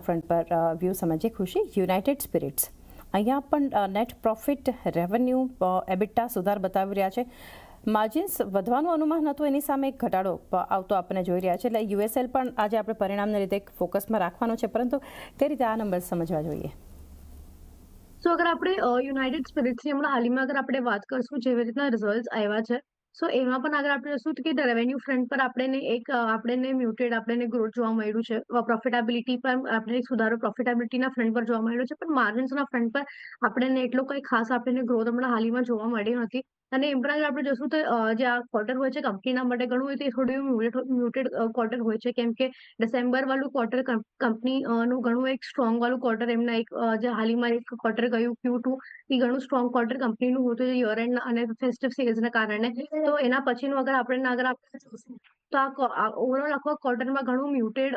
Front પર view સમજીએ. ખુશી, યુનાઇટેડ સ્પિરિટ્સ અહીંયા પણ નેટ પ્રોફિટ, રેવન્યુ, એબિટા સુધાર બતાવી રહ્યા છે. માર્જિન્સ વધવાનું અનુમાન હતું, એની સામે એક ઘટાડો આવતો આપણે જોઈ રહ્યા છે. એટલે યુએસએલ પણ આજે આપણે પરિણામને લીધે ફોકસમાં રાખવાનો છે, પરંતુ કઈ રીતે આ નંબર સમજવા જોઈએ? સો અગર આપણે યુનાઇટેડ સ્પિરિટ્સની હમણાં હાલમાં અગર આપણે વાત કરશું, જેવી રીતના રિઝલ્ટ આવ્યા છે, સો એમાં પણ અગર આપણે જોશું કે રેવન્યુ ફ્રન્ટ પર આપણને મ્યુટેડ આપણને ગ્રોથ જોવા મળ્યું છે. પ્રોફિટેબિલિટી પર આપણે સુધારો પ્રોફિટેબિલિટીના ફ્રન્ટ પર જોવા મળ્યો છે, પણ માર્જિન્સના ફ્રન્ટ પર આપણને એટલો કંઈ ખાસ આપણને ગ્રોથ હમણાં હાલમાં જોવા મળ્યો નથી. અને એમ પણ આપણે જોશું તો જે આ ક્વાર્ટર હોય છે કંપનીના માટે ઘણું હોય, તે થોડું મ્યુટેડ ક્વાર્ટર હોય છે, કેમ કે ડિસેમ્બર વાળું ક્વાર્ટર કંપની નું ઘણું એક સ્ટ્રોંગ વાળું ક્વાર્ટર એમના એક જે હાલમાં એક ક્વાર્ટર ગયું Q2, એ ઘણું સ્ટ્રોંગ ક્વાર્ટર કંપનીનું હતું યર એન્ડ અને ફેસ્ટિવ સેલ્સના કારણે. તો એના પછીનું અગર આપણે જોશું તો આ ઓવરઓલ આખા ક્વાર્ટરમાં ઘણું મ્યુટેડ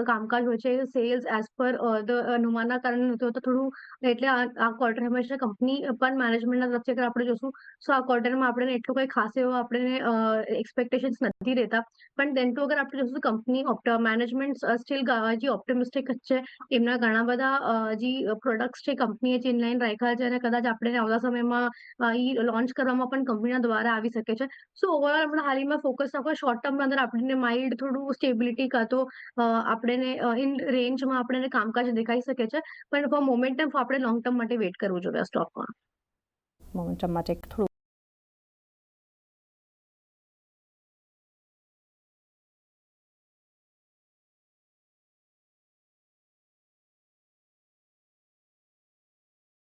કામકાજ હોય છે. સેલ્સ એઝ પર ધ અનુમાનના કારણે નથી હોતું થોડું, એટલે આ ક્વાર્ટર હંમેશા કંપની પણ મેનેજમેન્ટના તરફથી અગર આપણે જોશું, સો આ ક્વાર્ટરમાં આપણને એટલું કંઈ ખાસ એવો આપણને એક્સપેક્ટેશન્સ નથી રહેતા. પણ દેન ટુ અગર આપણે જોશું કંપની મેનેજમેન્ટ સ્ટીલ જે ઓપ્ટિમિસ્ટિક છે, એમના ઘણા બધા જે પ્રોડક્ટ્સ છે કંપનીએ જે ઇનલાઈન રાખ્યા છે, અને કદાચ આપણે આવતા સમયમાં એ લોન્ચ કરવામાં પણ કંપનીના દ્વારા આવી શકે છે. સો ઓવરઓલ આપણે હાલમાં ફોકસ રાખવા શોર્ટ ટર્મના અંદર આપણને માઇલ્ડ થોડું સ્ટેબિલિટી કાં તો આપણને ઇન રેન્જમાં આપણને કામકાજ દેખાઈ શકે છે, પણ ફોર મોમેન્ટમ આપણે લોંગ ટર્મ માટે વેઇટ કરવું જોઈએ સ્ટોકમાં. મોમેન્ટમ માટે થોડું